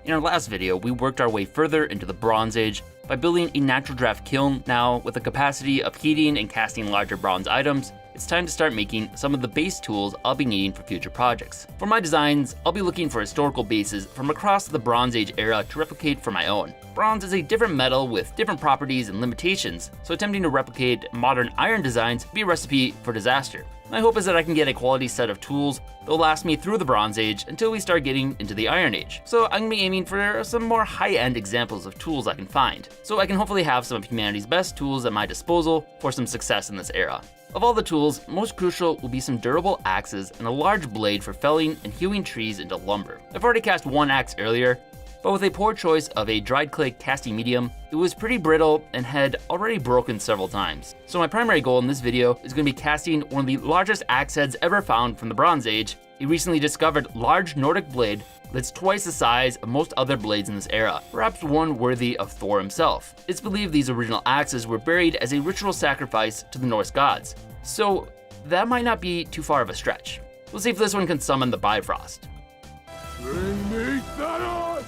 In our last video, we worked our way further into the Bronze Age by building a natural draft kiln. Now, with the capacity of heating and casting larger bronze items, it's time to start making some of the base tools I'll be needing for future projects. For my designs, I'll be looking for historical bases from across the Bronze Age era to replicate for my own. Bronze is a different metal with different properties and limitations, so attempting to replicate modern iron designs would be a recipe for disaster. My hope is that I can get a quality set of tools that will last me through the Bronze Age until we start getting into the Iron Age. So I'm gonna be aiming for some more high-end examples of tools I can find, so I can hopefully have some of humanity's best tools at my disposal for some success in this era. Of all the tools, most crucial will be some durable axes and a large blade for felling and hewing trees into lumber. I've already cast one axe earlier, but with a poor choice of a dried clay casting medium, it was pretty brittle and had already broken several times. So my primary goal in this video is going to be casting one of the largest axe heads ever found from the Bronze Age, a recently discovered large Nordic blade that's twice the size of most other blades in this era, perhaps one worthy of Thor himself. It's believed these original axes were buried as a ritual sacrifice to the Norse gods, so that might not be too far of a stretch. We'll see if this one can summon the Bifrost. Bring me Thanos!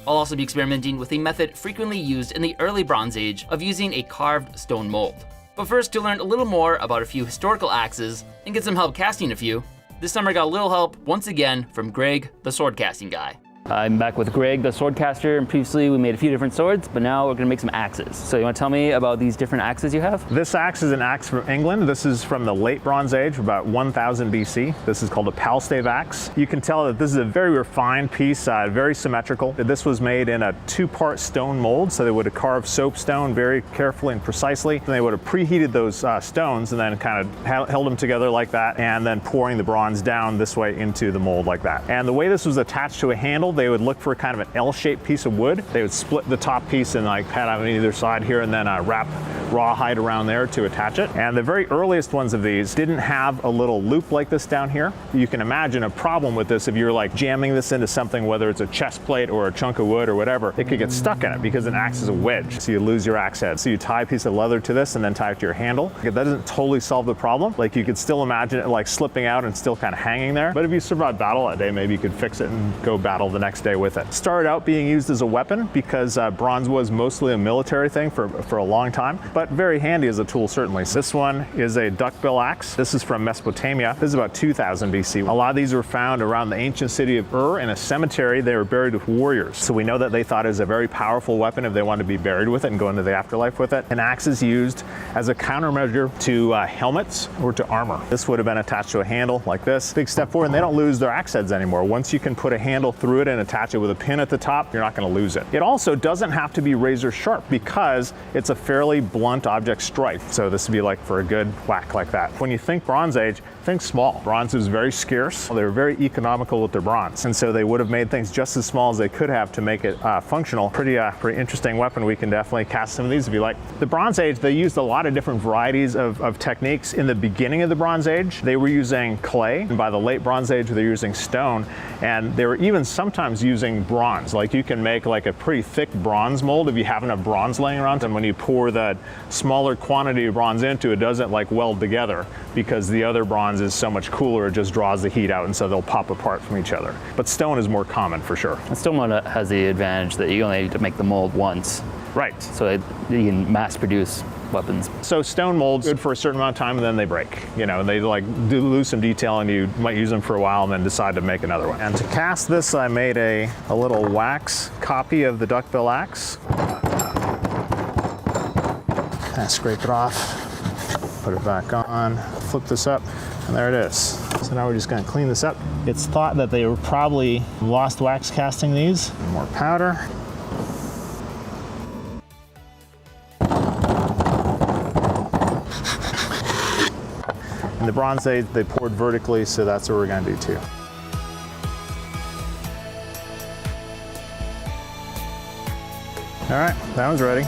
I'll also be experimenting with a method frequently used in the early Bronze Age of using a carved stone mold. But first, to learn a little more about a few historical axes and get some help casting a few, this time I got a little help once again from Greg, the sword casting guy. I'm back with Greg, the sword caster, and previously we made a few different swords, but now we're gonna make some axes. So you wanna tell me about these different axes you have? This axe is an axe from England. This is from the late Bronze Age, about 1000 BC. This is called a palstave axe. You can tell that this is a very refined piece, very symmetrical. This was made in a two-part stone mold, so they would have carved soapstone very carefully and precisely. And they would have preheated those stones and then kind of held them together like that, and then pouring the bronze down this way into the mold like that. And the way this was attached to a handle, they would look for kind of an L-shaped piece of wood. They would split the top piece and like pat on either side here and then wrap rawhide around there to attach it. And the very earliest ones of these didn't have a little loop like this down here. You can imagine a problem with this if you're like jamming this into something, whether it's a chest plate or a chunk of wood or whatever, it could get stuck in it because an axe is a wedge. So you lose your axe head. So you tie a piece of leather to this and then tie it to your handle. That doesn't totally solve the problem. Like you could still imagine it like slipping out and still kind of hanging there. But if you survived battle that day, maybe you could fix it and go battle the next day with it. Started out being used as a weapon because bronze was mostly a military thing for a long time, but very handy as a tool certainly. So this one is a duckbill axe. This is from Mesopotamia. This is about 2000 BC. A lot of these were found around the ancient city of Ur in a cemetery. They were buried with warriors. So we know that they thought it was a very powerful weapon if they wanted to be buried with it and go into the afterlife with it. An axe is used as a countermeasure to helmets or to armor. This would have been attached to a handle like this. Big step forward, and they don't lose their axe heads anymore. Once you can put a handle through it and attach it with a pin at the top, you're not going to lose it. It also doesn't have to be razor sharp because it's a fairly blunt object strike. So this would be like for a good whack like that. When you think Bronze Age, think small. Bronze was very scarce. They were very economical with their bronze. And so they would have made things just as small as they could have to make it functional. Pretty interesting weapon. We can definitely cast some of these if you like. The Bronze Age, they used a lot of different varieties of techniques. In the beginning of the Bronze Age, they were using clay. And by the late Bronze Age, they're using stone. And they were even sometimes using bronze. Like you can make like a pretty thick bronze mold if you have enough bronze laying around. And when you pour that smaller quantity of bronze into it, doesn't like weld together because the other bronze is so much cooler, it just draws the heat out, and so they'll pop apart from each other. But stone is more common for sure. And stone mold has the advantage that you only need to make the mold once. Right. So you can mass produce weapons. So stone molds good for a certain amount of time and then they break. You know, they like lose some detail and you might use them for a while and then decide to make another one. And to cast this, I made a little wax copy of the duckbill axe. Kind of scrape it off, put it back on, flip this up, and there it is. So now we're just gonna clean this up. It's thought that they were probably lost wax casting these. More powder. In the Bronze Age, they poured vertically, so that's what we're gonna do too. All right, that one's ready.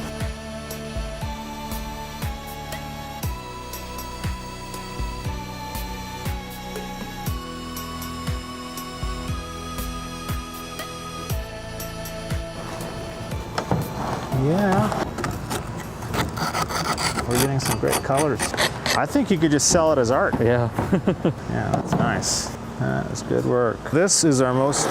Yeah, we're getting some great colors. I think you could just sell it as art. Yeah. Yeah, that's nice. That's good work. This is our most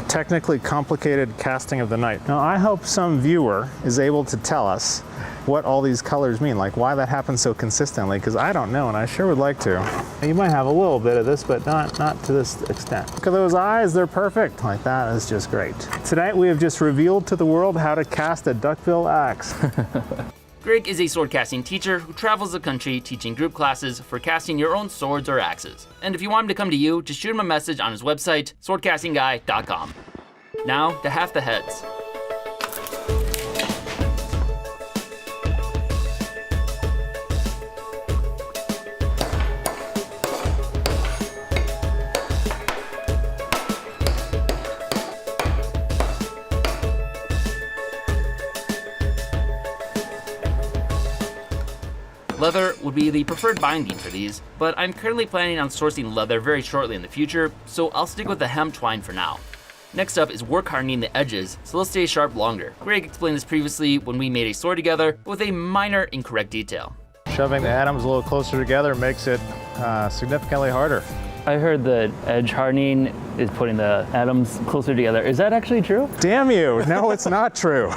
technically complicated casting of the night. Now, I hope some viewer is able to tell us what all these colors mean, like why that happens so consistently, because I don't know, and I sure would like to. You might have a little bit of this, but not to this extent. Look at those eyes, they're perfect. Like, that is just great. Tonight, we have just revealed to the world how to cast a duckbill axe. Greg is a sword casting teacher who travels the country teaching group classes for casting your own swords or axes. And if you want him to come to you, just shoot him a message on his website, swordcastingguy.com. Now to half the heads. Leather would be the preferred binding for these, but I'm currently planning on sourcing leather very shortly in the future, so I'll stick with the hem twine for now. Next up is work hardening the edges so they'll stay sharp longer. Greg explained this previously when we made a sword together, but with a minor incorrect detail. Shoving the atoms a little closer together makes it significantly harder. I heard that edge hardening is putting the atoms closer together. Is that actually true? Damn you, no, it's not true.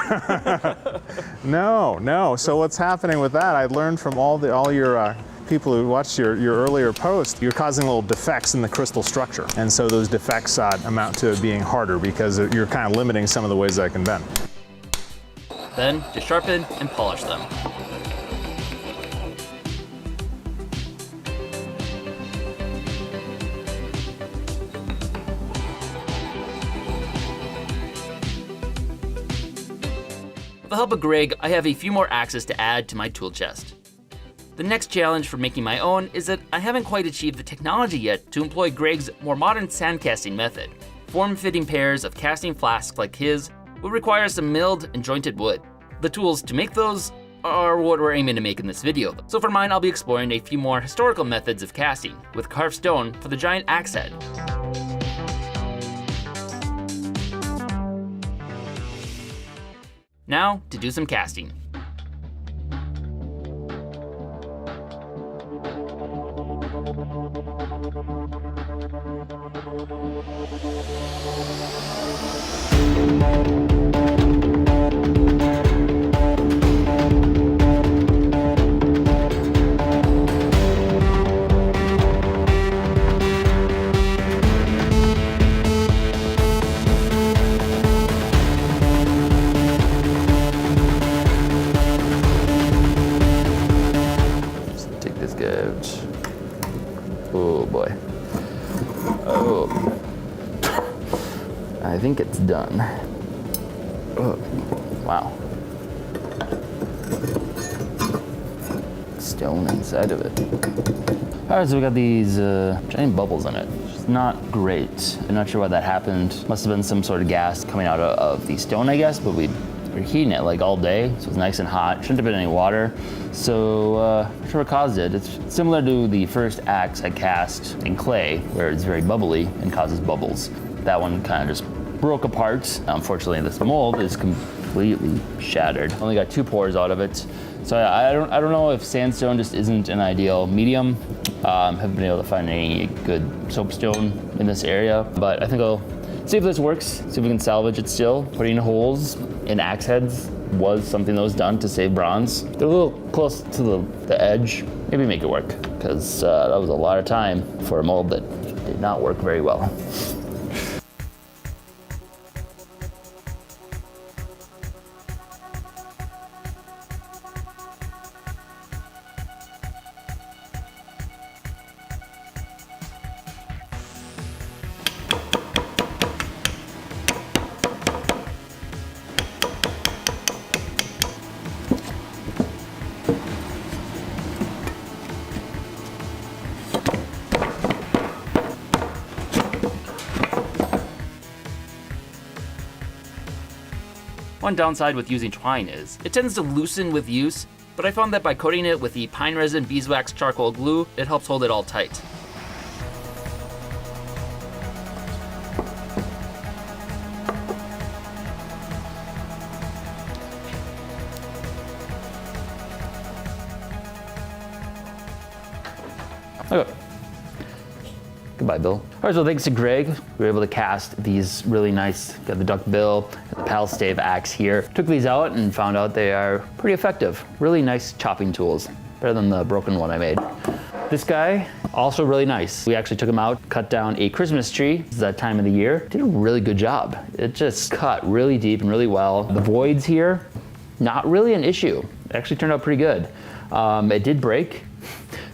No. So what's happening with that, I learned from all your people who watched your earlier post, you're causing little defects in the crystal structure. And so those defects amount to it being harder because you're kind of limiting some of the ways that it can bend. Then, to sharpen and polish them. With the help of Greg, I have a few more axes to add to my tool chest. The next challenge for making my own is that I haven't quite achieved the technology yet to employ Greg's more modern sand casting method. Form-fitting pairs of casting flasks like his will require some milled and jointed wood. The tools to make those are what we're aiming to make in this video. So for mine, I'll be exploring a few more historical methods of casting, with carved stone for the giant axe head. Now, to do some casting. Oh boy. Oh. I think it's done. Oh. Wow. Stone inside of it. Alright, so we got these giant bubbles in it. It's not great. I'm not sure why that happened. Must have been some sort of gas coming out of the stone, I guess, but we're heating it like all day, so it's nice and hot. Shouldn't have been any water. So, not sure what caused it. It's similar to the first axe I cast in clay, where it's very bubbly and causes bubbles. That one kind of just broke apart. Unfortunately, this mold is completely shattered. Only got 2 pores out of it. So I don't know if sandstone just isn't an ideal medium. Haven't been able to find any good soapstone in this area, but I think I'll see if this works, see if we can salvage it still. Putting holes in axe heads was something that was done to save bronze. They're a little close to the edge. Maybe make it work, because that was a lot of time for a mold that did not work very well. One downside with using twine is, it tends to loosen with use, but I found that by coating it with the pine resin beeswax charcoal glue, it helps hold it all tight. Okay. Goodbye, Bill. All right, so thanks to Greg, we were able to cast these really nice, got the duck bill and the pal stave axe here. Took these out and found out they are pretty effective. Really nice chopping tools, better than the broken one I made. This guy, also really nice. We actually took him out, cut down a Christmas tree. It's that time of the year. Did a really good job. It just cut really deep and really well. The voids here, not really an issue. It actually turned out pretty good. It did break,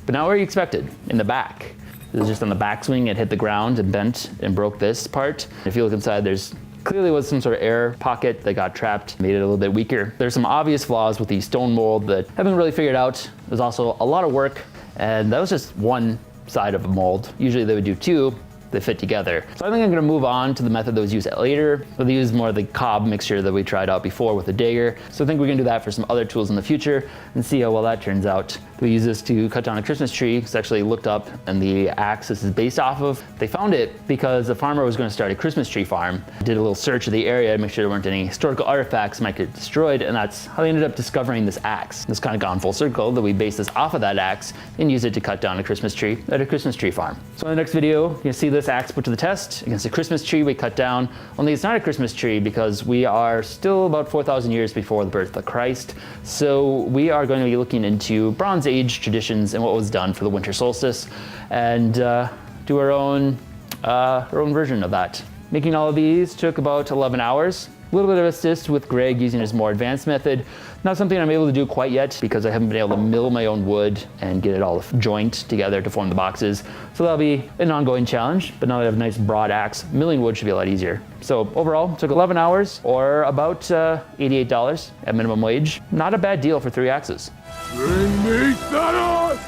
but not where you expected, in the back. It was just on the backswing, it hit the ground and bent and broke this part. If you look inside, there's clearly was some sort of air pocket that got trapped, made it a little bit weaker. There's some obvious flaws with the stone mold that haven't really figured out. There's also a lot of work, and that was just one side of a mold. Usually they would do two, they fit together. So I think I'm gonna move on to the method that was used later. We'll use more of the cob mixture that we tried out before with the dagger. So I think we're gonna do that for some other tools in the future and see how well that turns out. We use this to cut down a Christmas tree. It's actually looked up, and the axe this is based off of. They found it because the farmer was gonna start a Christmas tree farm. Did a little search of the area to make sure there weren't any historical artifacts that might get destroyed, and that's how they ended up discovering this axe. It's kind of gone full circle that we base this off of that axe and use it to cut down a Christmas tree at a Christmas tree farm. So in the next video, you're gonna see this axe put to the test against a Christmas tree we cut down. Only it's not a Christmas tree because we are still about 4,000 years before the birth of Christ. So we are going to be looking into Bronze Age traditions and what was done for the winter solstice, and do our own version of that. Making all of these took about 11 hours. A little bit of assist with Greg using his more advanced method. Not something I'm able to do quite yet because I haven't been able to mill my own wood and get it all joint together to form the boxes. So that'll be an ongoing challenge, but now that I have a nice broad axe, milling wood should be a lot easier. So overall, it took 11 hours or about $88 at minimum wage. Not a bad deal for 3 axes. Bring me Thanos!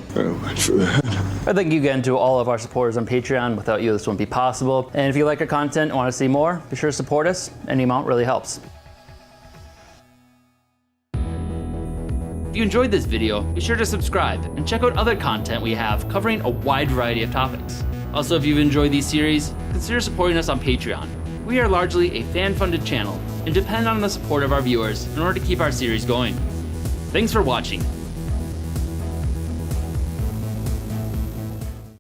Very much for that. Thank you again to all of our supporters on Patreon. Without you, this wouldn't be possible. And if you like our content and want to see more, be sure to support us. Any amount really helps. If you enjoyed this video, be sure to subscribe and check out other content we have covering a wide variety of topics. Also, if you've enjoyed these series, consider supporting us on Patreon. We are largely a fan-funded channel and depend on the support of our viewers in order to keep our series going. Thanks for watching.